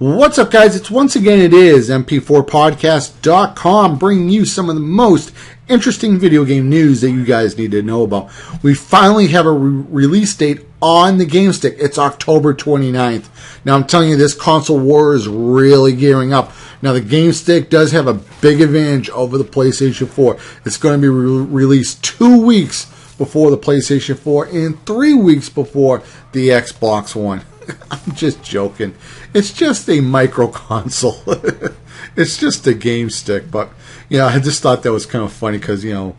What's up, guys? It is MP4Podcast.com bringing you some of the most interesting video game news that you guys need to know about. We finally have a release date on the GameStick. It's October 29th. Now, I'm telling you, this console war is really gearing up. Now, the GameStick does have a big advantage over the PlayStation 4. It's going to be released 2 weeks before the PlayStation 4 and 3 weeks before the Xbox One. I'm just joking. It's just a microconsole. It's just a game stick. But, I just thought that was kind of funny because, October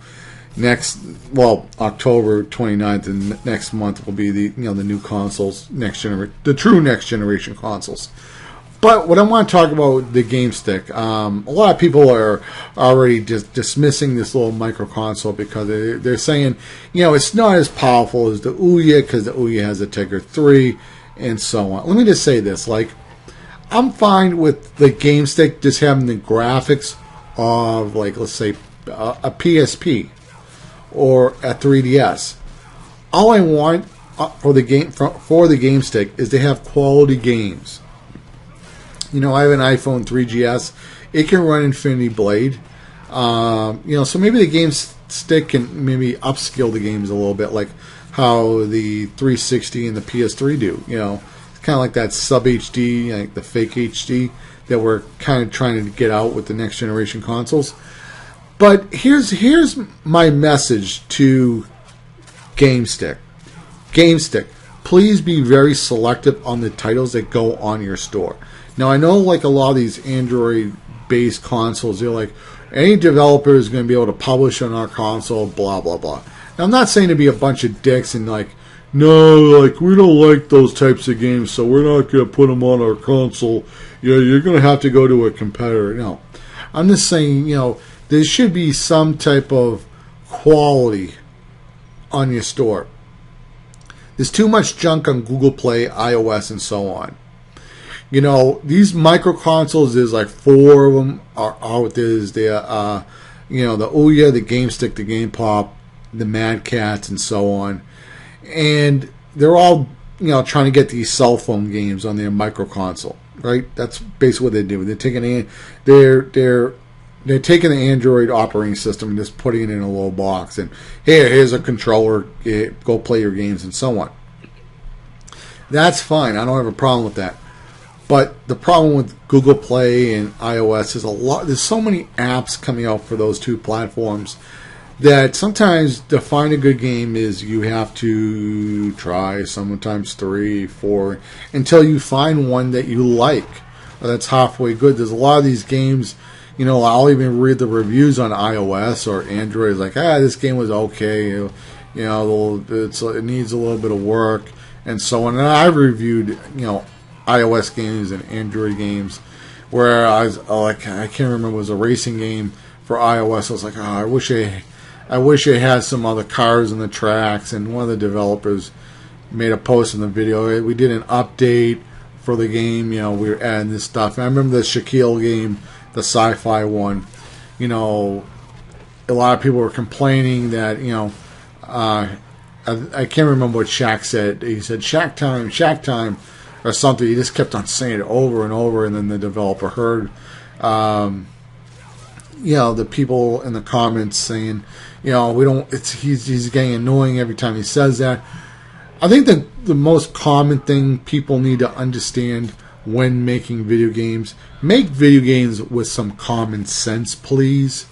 29th and next month will be the new consoles, the true next generation consoles. But what I want to talk about the game stick, a lot of people are already just dismissing this little microconsole because they're saying, it's not as powerful as the Ouya because the Ouya has a Tegra 3. And so on. Let me just say this, I'm fine with the game stick just having the graphics of, let's say, a PSP or a 3DS. All I want for the game stick is to have quality games. I have an iPhone 3GS. It can run Infinity Blade. So maybe the game stick can maybe upskill the games a little bit, like how the 360 and the PS3 do. It's kind of like that sub HD, like the fake HD that we're kind of trying to get out with the next generation consoles. But here's my message to GameStick. GameStick, please be very selective on the titles that go on your store. Now, I know a lot of these Android-based consoles, they're like, any developer is going to be able to publish on our console, blah, blah, blah. Now, I'm not saying to be a bunch of dicks and no, we don't like those types of games, so we're not going to put them on our console. You're going to have to go to a competitor. No. I'm just saying, there should be some type of quality on your store. There's too much junk on Google Play, iOS, and so on. These micro consoles, there's 4 of them are out. There's the Ouya, the GameStick, the Game Pop, the Mad Cats, and so on. And they're all, trying to get these cell phone games on their micro console, right? That's basically what they do. They're taking they're taking the Android operating system and just putting it in a little box. And here's a controller. Go play your games and so on. That's fine. I don't have a problem with that. But the problem with Google Play and iOS is there's so many apps coming out for those two platforms that sometimes to find a good game is you have to try sometimes 3, 4 until you find one that you like or that's halfway good. There's a lot of these games, I'll even read the reviews on iOS or Android, this game was okay, it needs a little bit of work and so on. And I've reviewed, iOS games and Android games where I was I can't remember, it was a racing game for iOS. I was like, I wish it had some other cars in the tracks. And one of the developers made a post in the video. We did an update for the game. We were adding this stuff. And I remember the Shaquille game, the sci-fi one. A lot of people were complaining that I can't remember what Shaq said. He said Shaq time. Or something. He just kept on saying it over and over, and then the developer heard, the people in the comments saying, we don't. He's getting annoying every time he says that. I think that the most common thing people need to understand when making video games, make video games with some common sense, please.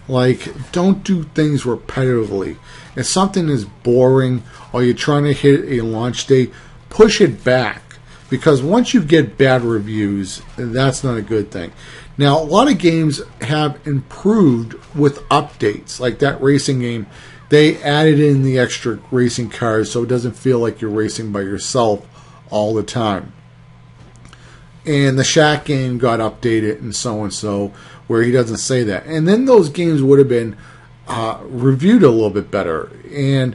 Don't do things repetitively. If something is boring or you're trying to hit a launch date, push it back. Because once you get bad reviews, that's not a good thing. Now, a lot of games have improved with updates. Like that racing game, they added in the extra racing cars so it doesn't feel like you're racing by yourself all the time. And the Shaq game got updated and so, where he doesn't say that. And then those games would have been reviewed a little bit better. And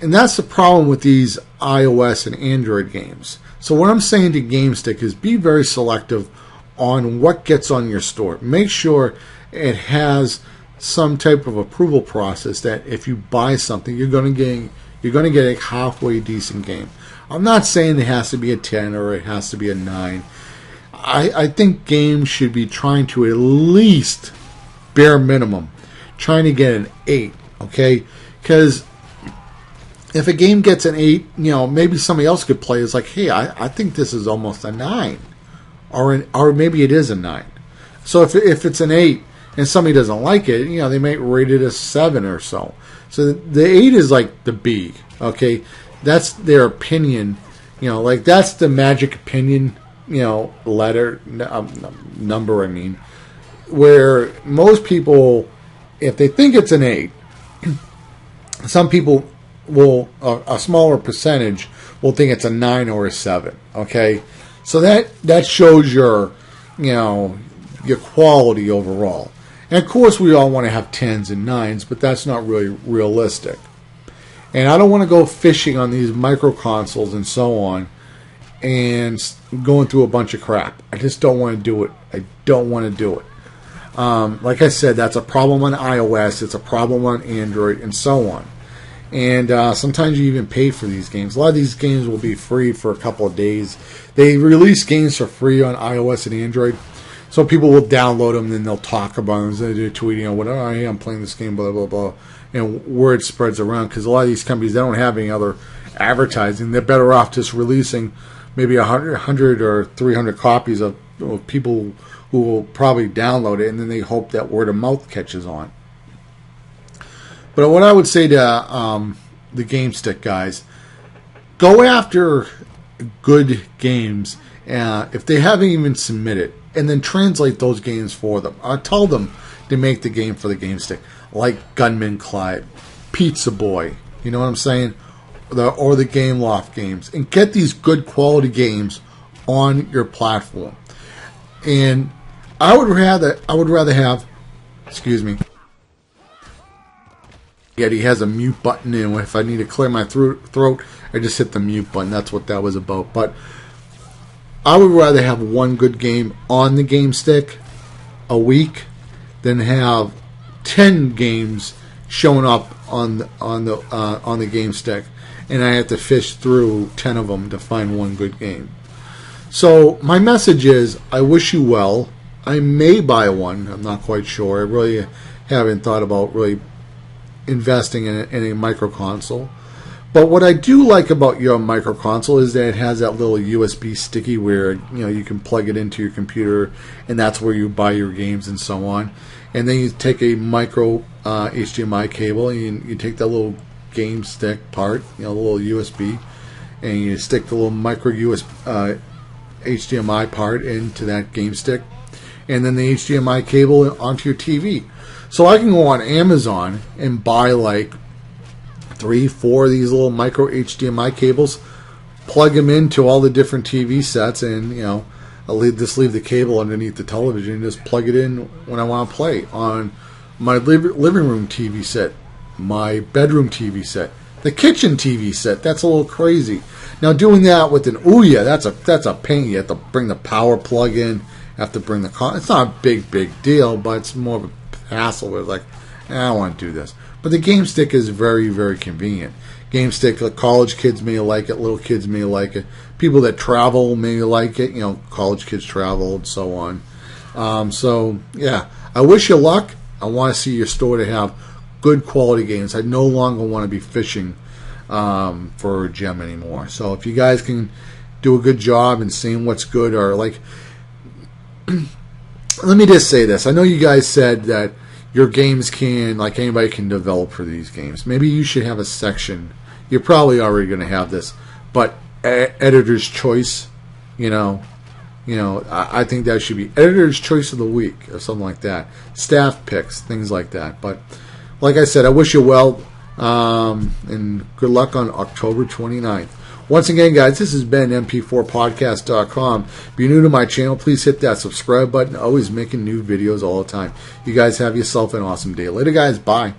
that's the problem with these iOS and Android games. So what I'm saying to GameStick is be very selective on what gets on your store. Make sure it has some type of approval process that if you buy something, you're going to get a halfway decent game. I'm not saying it has to be a 10 or it has to be a 9. I think games should be trying to at least, bare minimum, trying to get an 8, okay? Because if a game gets an 8, maybe somebody else could play. It's like, hey, I think this is almost a 9. Or maybe it is a 9. So if it's an 8 and somebody doesn't like it, they might rate it a 7 or so. So the 8 is like the B, okay? That's their opinion. Like that's the magic opinion, letter, number, where most people, if they think it's an 8, some people will, a smaller percentage will think it's a 9 or a 7, okay? So that shows your quality overall. And of course we all want to have 10s and 9s, but that's not really realistic. And I don't want to go fishing on these microconsoles and so on and going through a bunch of crap. I just don't want to do it. I don't want to do it. Like I said, that's a problem on iOS. It's a problem on Android and so on. And sometimes you even pay for these games. A lot of these games will be free for a couple of days. They release games for free on iOS and Android. So people will download them and then they'll talk about them. They're tweeting, hey, I'm playing this game, blah, blah, blah. And word spreads around because a lot of these companies, they don't have any other advertising. They're better off just releasing maybe 100 or 300 copies of people who will probably download it, and then they hope that word of mouth catches on. But what I would say to the GameStick guys, go after good games if they haven't even submitted, and then translate those games for them. Tell them to make the game for the GameStick, like Gunman Clyde, Pizza Boy, you know what I'm saying? Or the Game Loft games, and get these good quality games on your platform. And I would rather have, excuse me, yet he has a mute button, and if I need to clear my throat, I just hit the mute button. That's what that was about. But I would rather have one good game on the GameStick a week than have 10 games showing up on the GameStick, and I have to fish through 10 of them to find one good game. So my message is, I wish you well. I may buy one. I'm not quite sure. I really haven't thought about really investing in a microconsole. But what I do like about your microconsole is that it has that little USB sticky where you can plug it into your computer, and that's where you buy your games and so on. And then you take a micro HDMI cable, and you take that little game stick part, the little USB, and you stick the little micro USB HDMI part into that game stick, and then the HDMI cable onto your TV. So I can go on Amazon and buy like 3-4 of these little micro HDMI cables, plug them into all the different TV sets, and I'll just leave the cable underneath the television and just plug it in when I want to play on my living room TV set, my bedroom TV set, the kitchen TV set. That's a little crazy. Now doing that with an Ouya, that's a pain. You have to bring the power plug in, have to bring the it's not a big deal, but it's more of a hassle where it's like, I don't want to do this. But the GameStick is very, very convenient. GameStick, college kids may like it, little kids may like it, people that travel may like it, college kids travel and so on. So yeah, I wish you luck. I want to see your store to have good quality games. I no longer want to be fishing for a gem anymore. So if you guys can do a good job in seeing what's good, or like, let me just say this. I know you guys said that your games can, like anybody can develop for these games. Maybe you should have a section. You're probably already going to have this, but editor's choice, I think that should be editor's choice of the week or something like that. Staff picks, things like that. But like I said, I wish you well, and good luck on October 29th. Once again, guys, this has been mp4podcast.com. If you're new to my channel, please hit that subscribe button. Always making new videos all the time. You guys have yourself an awesome day. Later, guys. Bye.